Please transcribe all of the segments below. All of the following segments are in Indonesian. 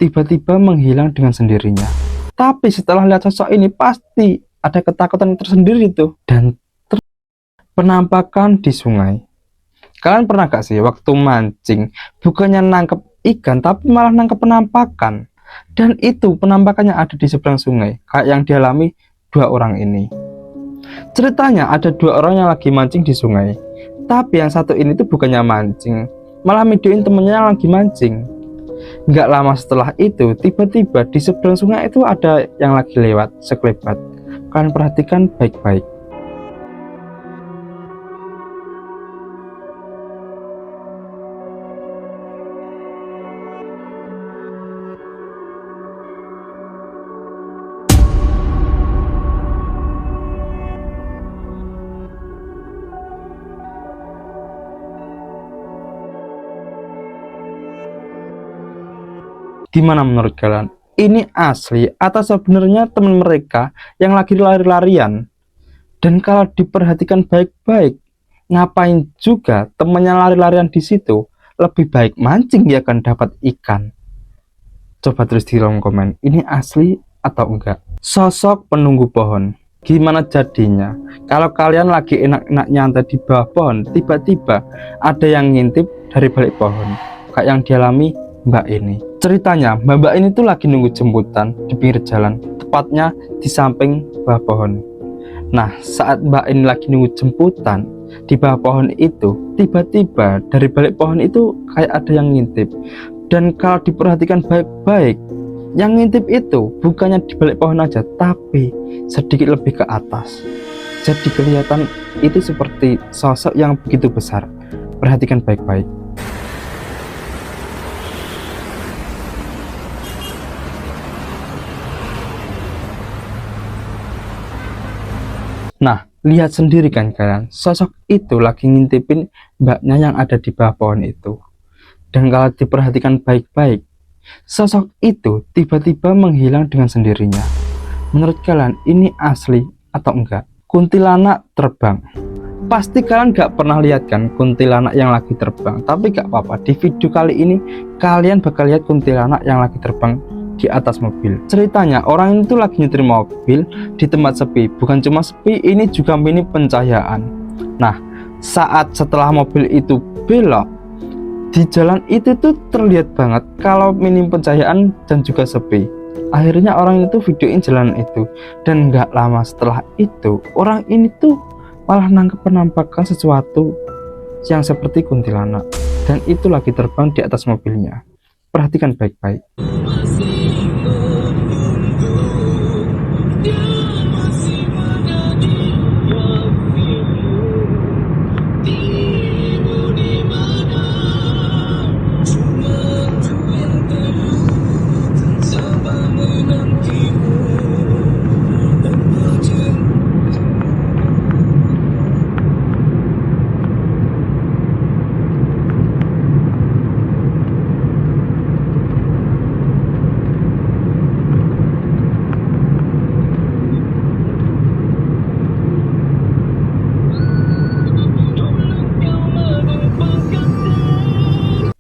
tiba-tiba menghilang dengan sendirinya. Tapi setelah lihat sosok ini pasti ada ketakutan tersendiri tuh. Dan penampakan di sungai. Kalian pernah gak sih waktu mancing bukannya nangkep ikan tapi malah nangkep penampakan? Dan itu penampakannya ada di seberang sungai, kayak yang dialami dua orang ini. Ceritanya ada dua orang yang lagi mancing di sungai, tapi yang satu ini tuh bukannya mancing, malah videoin temennya yang lagi mancing. Nggak lama setelah itu, tiba-tiba di seberang sungai itu ada yang lagi lewat sekelebat. Kalian perhatikan baik-baik. Gimana menurut kalian? Ini asli atau sebenarnya teman mereka yang lagi lari-larian? Dan kalau diperhatikan baik-baik, ngapain juga temannya lari-larian di situ? Lebih baik mancing ya kan dapat ikan. Coba tulis di kolom komen, ini asli atau enggak? Sosok penunggu pohon. Gimana jadinya kalau kalian lagi enak-enak nyantai di bawah pohon, tiba-tiba ada yang ngintip dari balik pohon, kayak yang dialami Mbak ini. Ceritanya Mbak ini tuh lagi nunggu jemputan di pinggir jalan, tepatnya di samping bawah pohon. Nah, saat Mbak ini lagi nunggu jemputan di bawah pohon itu, tiba-tiba dari balik pohon itu kayak ada yang ngintip. Dan kalau diperhatikan baik-baik, yang ngintip itu bukannya di balik pohon aja, tapi sedikit lebih ke atas. Jadi kelihatan itu seperti sosok yang begitu besar. Perhatikan baik-baik. Nah, lihat sendiri kan kalian, sosok itu lagi ngintipin mbaknya yang ada di bawah pohon itu. Dan kalau diperhatikan baik-baik, sosok itu tiba-tiba menghilang dengan sendirinya. Menurut kalian ini asli atau enggak? Kuntilanak terbang. Pasti kalian gak pernah lihat kan kuntilanak yang lagi terbang. Tapi gak apa-apa, di video kali ini kalian bakal lihat kuntilanak yang lagi terbang di atas mobil. Ceritanya orang itu lagi nyetir mobil di tempat sepi. Bukan cuma sepi, ini juga minim pencahayaan. Nah, saat setelah mobil itu belok di jalan itu tuh terlihat banget kalau minim pencahayaan dan juga sepi. Akhirnya orang itu videoin jalan itu. Dan nggak lama setelah itu orang ini tuh malah nangkep penampakan sesuatu yang seperti kuntilanak. Dan itu lagi terbang di atas mobilnya. Perhatikan baik-baik.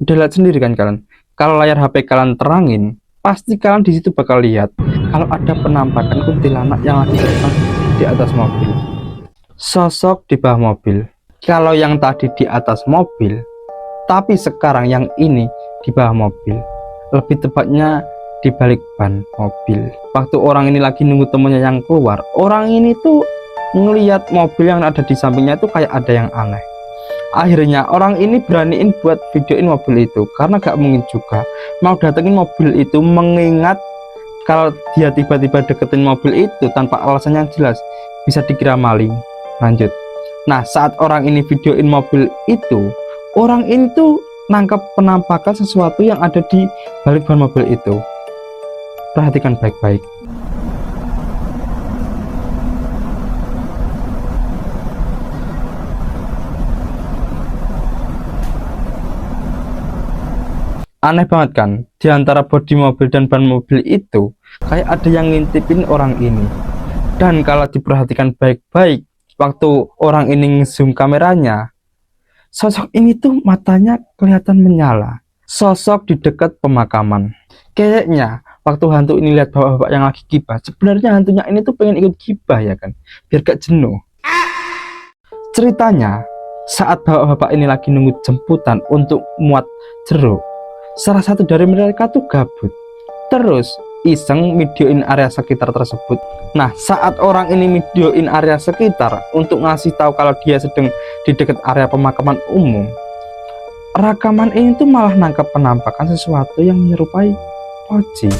Udah lihat sendiri kan kalian, kalau layar HP kalian terangin, pasti kalian di situ bakal lihat kalau ada penampakan kuntilanak yang lagi terbang di atas mobil. Sosok di bawah mobil. Kalau yang tadi di atas mobil, tapi sekarang yang ini di bawah mobil. Lebih tepatnya di balik ban mobil. Waktu orang ini lagi nunggu temennya yang keluar, orang ini tuh ngelihat mobil yang ada di sampingnya itu kayak ada yang aneh. Akhirnya orang ini beraniin buat videoin mobil itu, karena gak mungkin juga mau datengin mobil itu mengingat kalau dia tiba-tiba deketin mobil itu tanpa alasan yang jelas, bisa dikira maling. Lanjut. Nah, saat orang ini videoin mobil itu, orang ini tuh nangkep penampakan sesuatu yang ada di balik ban mobil itu. Perhatikan baik-baik. Aneh banget kan, di antara bodi mobil dan ban mobil itu kayak ada yang ngintipin orang ini. Dan kalau diperhatikan baik-baik, waktu orang ini nge-zoom kameranya, sosok ini tuh matanya kelihatan menyala. Sosok di dekat pemakaman. Kayaknya waktu hantu ini lihat bapak-bapak yang lagi gibah, sebenarnya hantunya ini tuh pengen ikut gibah ya kan, biar gak jenuh. Ceritanya, saat bapak-bapak ini lagi nunggu jemputan untuk muat jeruk, salah satu dari mereka tuh gabut, terus iseng videoin area sekitar tersebut. Nah, saat orang ini videoin area sekitar untuk ngasih tahu kalau dia sedang di dekat area pemakaman umum, rekaman ini tuh malah nangkap penampakan sesuatu yang menyerupai Oji.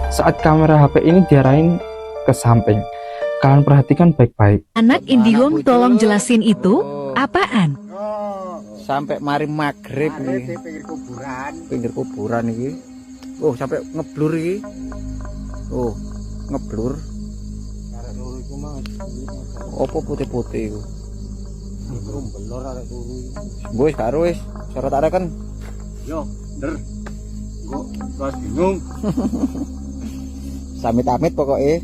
Saat kamera HP ini diarahin ke samping, kalian perhatikan baik-baik. Anak Indihome, tolong jelasin itu apaan? Sampai mari maghrib nih. Pinggir kuburan iki. Oh, sampai ngeblur iki. Oh, ngeblur. Opo putih-putih iku? Belor arek turu iki. Wis karo wis, sorot arek kan. Yo, der. Kok pas bingung. Samit-amit pokoknya.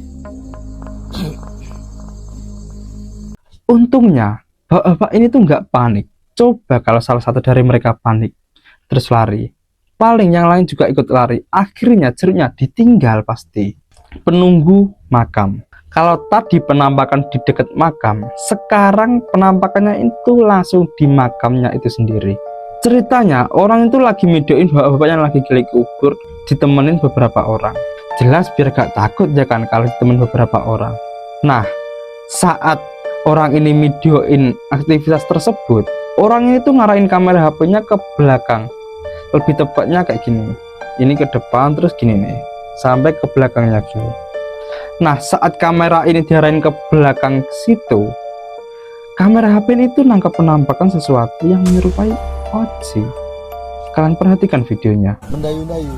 Untungnya bapak-bapak ini tuh nggak panik. Coba kalau salah satu dari mereka panik terus lari, paling yang lain juga ikut lari. Akhirnya jeruknya ditinggal pasti. Penunggu makam. Kalau tadi penampakan di dekat makam, sekarang penampakannya itu langsung di makamnya itu sendiri. Ceritanya orang itu lagi videoin bapak-bapak yang lagi gali kubur ditemenin beberapa orang. Jelas biar gak takut ya kan kalau ditemenin beberapa orang. Nah, saat orang ini videoin aktivitas tersebut, orang ini tuh ngarahin kamera HP-nya ke belakang. Lebih tepatnya kayak gini. Ini ke depan terus gini nih, sampai ke belakangnya gini. Nah, saat kamera ini diarahin ke belakang situ, kamera HP ini tuh nangkap penampakan sesuatu yang menyerupai Oji. Kalian perhatikan videonya. Mendayu-dayu.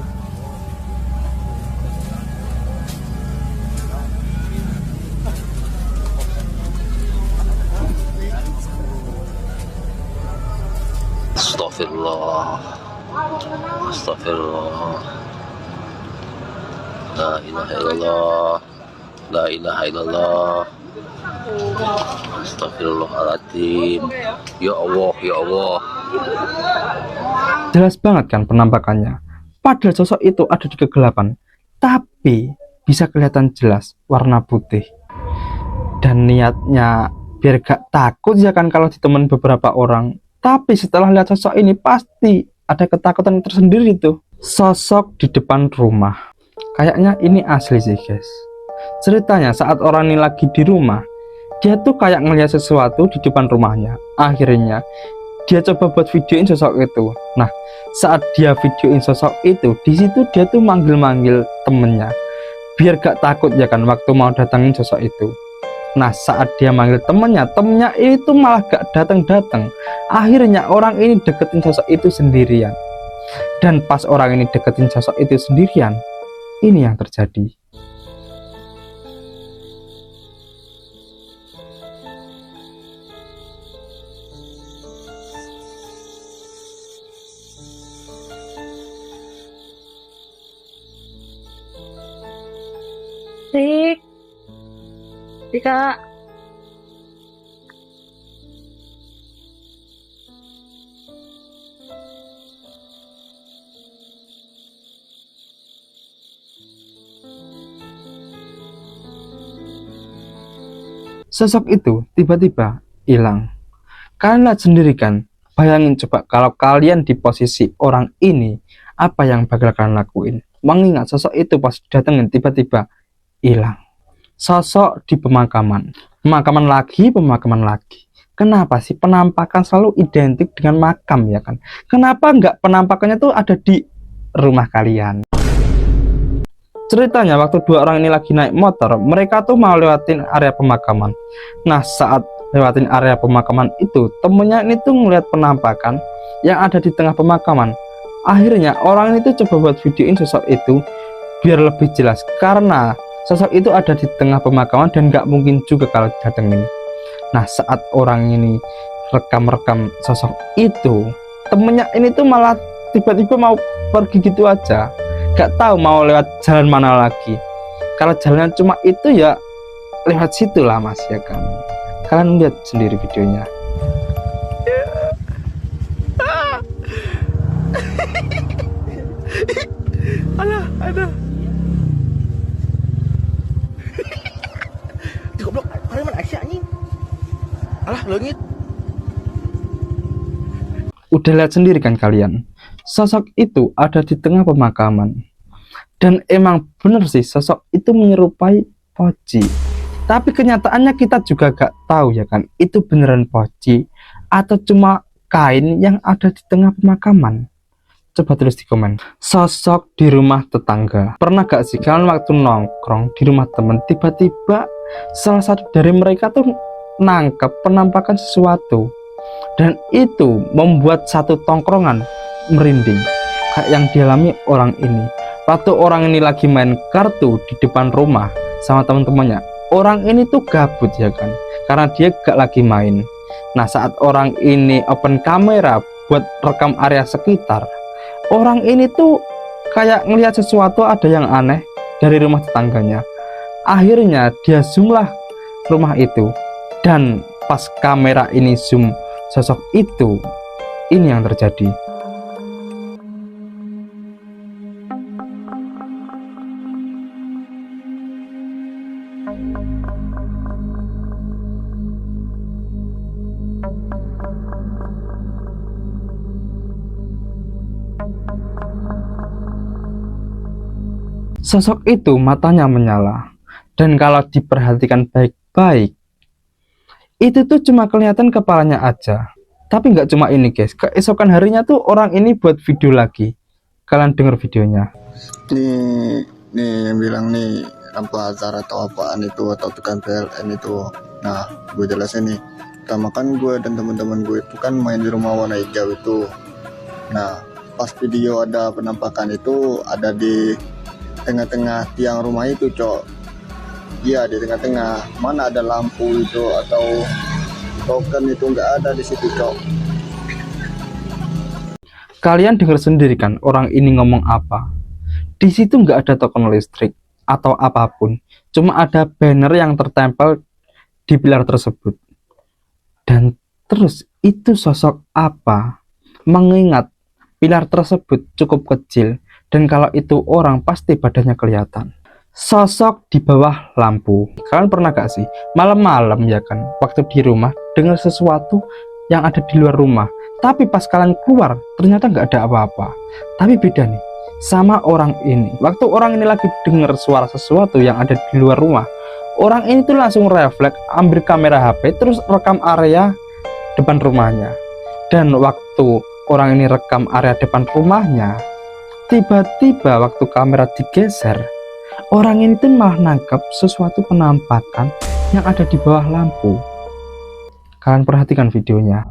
Astagfirullah. Astagfirullah. La ilaha illallah. La ilaha illallah. Astagfirullahaladzim. Ya Allah, ya Allah. Jelas banget kan penampakannya. Padahal sosok itu ada di kegelapan, tapi bisa kelihatan jelas warna putih. Dan niatnya biar gak takut ya kan kalau ditemen beberapa orang. Tapi setelah lihat sosok ini pasti ada ketakutan tersendiri tuh. Sosok di depan rumah. Kayaknya ini asli sih guys. Ceritanya saat orang ini lagi di rumah, dia tuh kayak ngelihat sesuatu di depan rumahnya. Akhirnya dia coba buat videoin sosok itu. Nah, saat dia videoin sosok itu, di situ dia tuh manggil-manggil temennya biar gak takut ya kan waktu mau datangin sosok itu. Nah, saat dia manggil temennya itu malah gak datang-datang. Akhirnya orang ini deketin sosok itu sendirian. Dan pas orang ini deketin sosok itu sendirian, ini yang terjadi. Tika. Sosok itu tiba-tiba hilang. Kalian lihat sendiri kan, bayangin coba kalau kalian di posisi orang ini, apa yang bakal kalian lakuin? Mengingat sosok itu pas datengin tiba-tiba hilang. Sosok di pemakaman lagi. Kenapa sih penampakan selalu identik dengan makam ya kan? Kenapa nggak penampakannya tuh ada di rumah kalian? Ceritanya waktu dua orang ini lagi naik motor, mereka tuh mau lewatin area pemakaman. Nah, saat lewatin area pemakaman itu, temennya ini tuh ngeliat penampakan yang ada di tengah pemakaman. Akhirnya orang ini tuh coba buat videoin sosok itu biar lebih jelas, karena sosok itu ada di tengah pemakaman dan nggak mungkin juga kalau datengin. Nah, saat orang ini rekam sosok itu, temennya ini tuh malah tiba-tiba mau pergi gitu aja, gak tahu mau lewat jalan mana lagi. Kalau jalannya cuma itu ya lewat situ lah mas ya kan. Kalian lihat sendiri videonya. Alah, Goblok, mana Aisyah anjing? Alah, leungit. Udah lihat sendiri kan kalian, sosok itu ada di tengah pemakaman. Dan emang bener sih, sosok itu menyerupai Poci. Tapi kenyataannya kita juga gak tahu ya kan, itu beneran Poci atau cuma kain yang ada di tengah pemakaman. Coba tulis di komen. Sosok di rumah tetangga. Pernah gak sih kalian waktu nongkrong di rumah temen, tiba-tiba salah satu dari mereka tuh nangkep penampakan sesuatu, dan itu membuat satu tongkrongan merinding, kayak yang dialami orang ini. Waktu orang ini lagi main kartu di depan rumah sama teman-temannya, orang ini tuh gabut ya kan, karena dia gak lagi main. Nah, saat orang ini open kamera buat rekam area sekitar, orang ini tuh kayak ngelihat sesuatu ada yang aneh dari rumah tetangganya. Akhirnya dia zoom lah rumah itu, dan pas kamera ini zoom sosok itu, ini yang terjadi. Sosok itu matanya menyala, dan kalau diperhatikan baik-baik, itu tuh cuma kelihatan kepalanya aja. Tapi nggak cuma ini guys, keesokan harinya tuh orang ini buat video lagi. Kalian denger videonya. Nih yang bilang nih lampu hazard atau apaan itu, atau tukang PLN itu. Nah, gue jelasin nih. Pertama kan gue dan teman-teman gue itu kan main di rumah warna hijau itu. Nah, pas video ada penampakan itu ada di tengah-tengah tiang rumah itu, cok. Iya, di tengah-tengah. Mana ada lampu itu atau token itu, nggak ada di situ, cok. Kalian dengar sendiri kan orang ini ngomong apa? Di situ nggak ada token listrik atau apapun, cuma ada banner yang tertempel di pilar tersebut. Dan terus itu sosok apa? Mengingat pilar tersebut cukup kecil, dan kalau itu orang pasti badannya kelihatan. Sosok di bawah lampu. Kalian pernah gak sih malam-malam ya kan, waktu di rumah dengar sesuatu yang ada di luar rumah, tapi pas kalian keluar ternyata nggak ada apa-apa. Tapi beda nih sama orang ini. Waktu orang ini lagi dengar suara sesuatu yang ada di luar rumah, orang ini tuh langsung refleks ambil kamera HP terus rekam area depan rumahnya. Dan waktu orang ini rekam area depan rumahnya, tiba-tiba waktu kamera digeser, orang ini tuh malah nangkep sesuatu penampakan yang ada di bawah lampu. Kalian perhatikan videonya.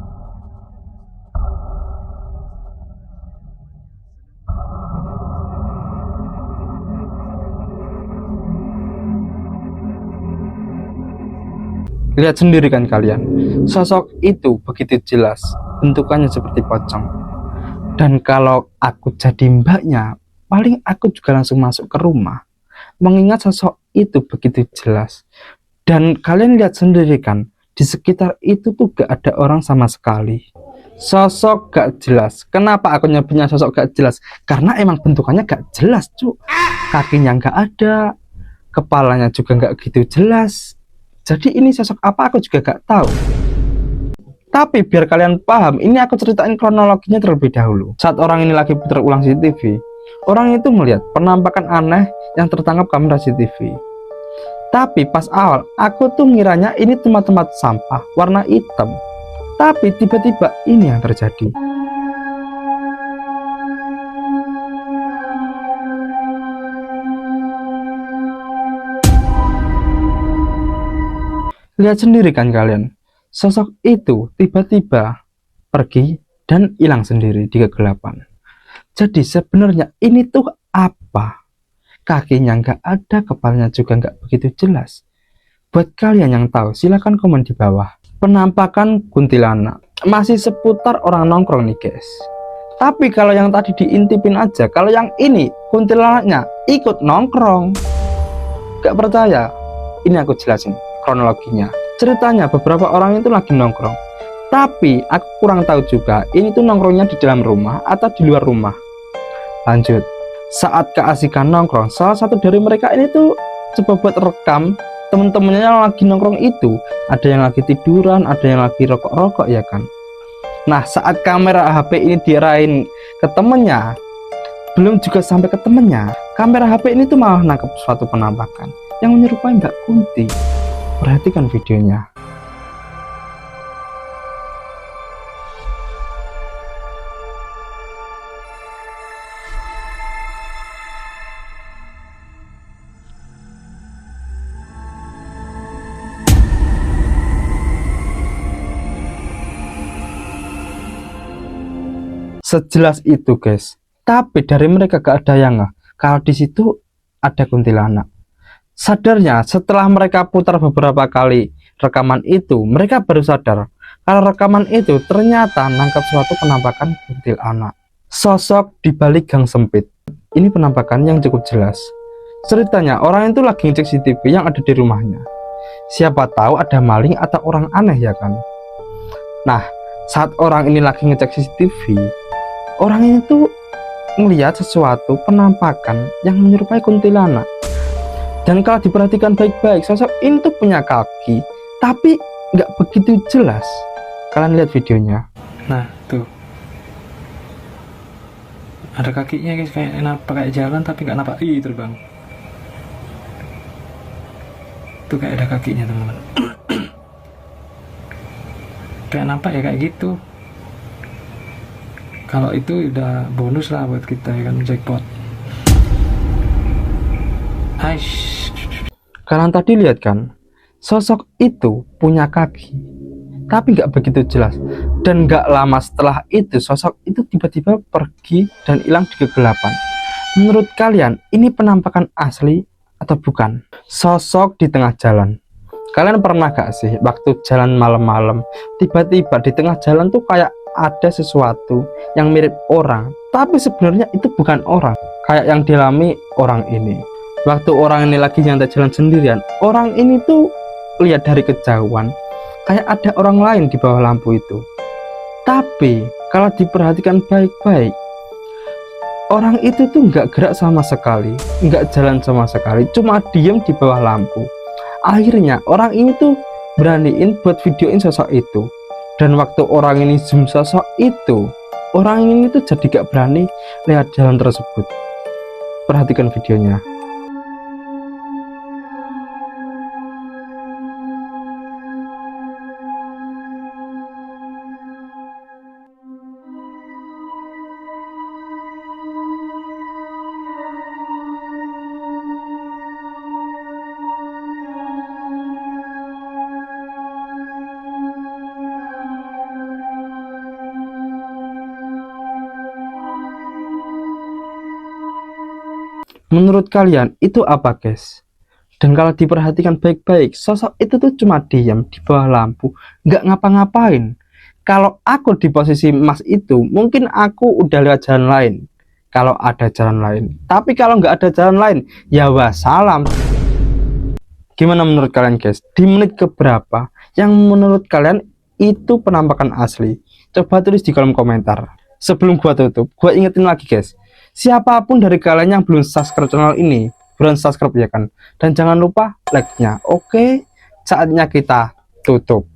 Lihat sendiri kan kalian, sosok itu begitu jelas, bentukannya seperti pocong. Dan kalau aku jadi mbaknya, paling aku juga langsung masuk ke rumah, mengingat sosok itu begitu jelas. Dan kalian lihat sendiri kan, di sekitar itu tuh gak ada orang sama sekali. Sosok gak jelas. Kenapa aku nyebutnya sosok gak jelas? Karena emang bentukannya gak jelas, cuk. Kakinya gak ada, kepalanya juga gak gitu jelas. Jadi ini sosok apa aku juga gak tahu. Tapi biar kalian paham, ini aku ceritain kronologinya terlebih dahulu. Saat orang ini lagi putar ulang CCTV, orang itu melihat penampakan aneh yang tertangkap kamera CCTV. Tapi pas awal, aku tuh ngiranya ini tempat-tempat sampah warna hitam. Tapi tiba-tiba ini yang terjadi. Lihat sendiri kan kalian, sosok itu tiba-tiba pergi dan hilang sendiri di kegelapan. Jadi sebenarnya ini tuh apa? Kakinya nggak ada, kepalanya juga nggak begitu jelas. Buat kalian yang tahu, silahkan komen di bawah. Penampakan kuntilanak masih seputar orang nongkrong nih guys. Tapi kalau yang tadi diintipin aja, kalau yang ini kuntilanaknya ikut nongkrong. Gak percaya? Ini aku jelasin kronologinya. Ceritanya beberapa orang itu lagi nongkrong, tapi aku kurang tahu juga ini tuh nongkrongnya di dalam rumah atau di luar rumah. Lanjut, Saat keasikan nongkrong, salah satu dari mereka ini tuh coba buat rekam temen-temennya yang lagi nongkrong itu. Ada yang lagi tiduran, ada yang lagi rokok-rokok ya kan. Nah, saat kamera HP ini diarahin ke temennya, belum juga sampai ke temennya, kamera HP ini tuh malah nangkep suatu penampakan yang menyerupai Mbak Kunti. Perhatikan videonya. Sejelas itu guys, tapi dari mereka gak ada yang ngeh kalau di situ ada kuntilanak. Sadarnya setelah mereka putar beberapa kali rekaman itu, mereka baru sadar kalau rekaman itu ternyata nangkap suatu penampakan kuntilanak. Sosok di balik gang sempit. Ini penampakan yang cukup jelas. Ceritanya orang itu lagi ngecek CCTV yang ada di rumahnya. Siapa tahu ada maling atau orang aneh ya kan. Nah, saat orang ini lagi ngecek CCTV, orang ini tuh melihat sesuatu penampakan yang menyerupai kuntilanak. Dan kalau diperhatikan baik-baik, sosok ini tuh punya kaki, tapi nggak begitu jelas. Kalian lihat videonya. Nah, tuh. Ada kakinya guys, kayak napak kayak jalan tapi nggak napak. Ih, terbang. Tuh kayak ada kakinya, teman-teman. Kayak nampak ya kayak gitu. Kalau itu udah bonus lah buat kita ya kan, jackpot. Aish. Kalian tadi lihat kan, sosok itu punya kaki, tapi nggak begitu jelas. Dan nggak lama setelah itu, sosok itu tiba-tiba pergi dan hilang di kegelapan. Menurut kalian, ini penampakan asli atau bukan? Sosok di tengah jalan. Kalian pernah gak sih waktu jalan malam-malam, tiba-tiba di tengah jalan tuh kayak ada sesuatu yang mirip orang, tapi sebenarnya itu bukan orang, kayak yang dialami orang ini. Waktu orang ini lagi nyantai jalan sendirian, orang ini tuh lihat dari kejauhan kayak ada orang lain di bawah lampu itu. Tapi kalau diperhatikan baik-baik, orang itu tuh nggak gerak sama sekali, nggak jalan sama sekali, cuma diem di bawah lampu. Akhirnya orang ini tuh beraniin buat videoin sosok itu. Dan waktu orang ini zoom sosok itu, orang ini tuh jadi gak berani lewat jalan tersebut. Perhatikan videonya. Menurut kalian itu apa guys? Dan kalau diperhatikan baik-baik, sosok itu tuh cuma diam di bawah lampu, nggak ngapa-ngapain. Kalau aku di posisi Mas itu, mungkin aku udah lewat jalan lain kalau ada jalan lain. Tapi kalau nggak ada jalan lain, ya wassalam. Gimana menurut kalian guys? Di menit keberapa yang menurut kalian itu penampakan asli? Coba tulis di kolom komentar. Sebelum gua tutup, gua ingetin lagi guys, siapapun dari kalian yang belum subscribe channel ini, buruan subscribe ya kan. Dan jangan lupa like-nya. Oke, saatnya kita tutup.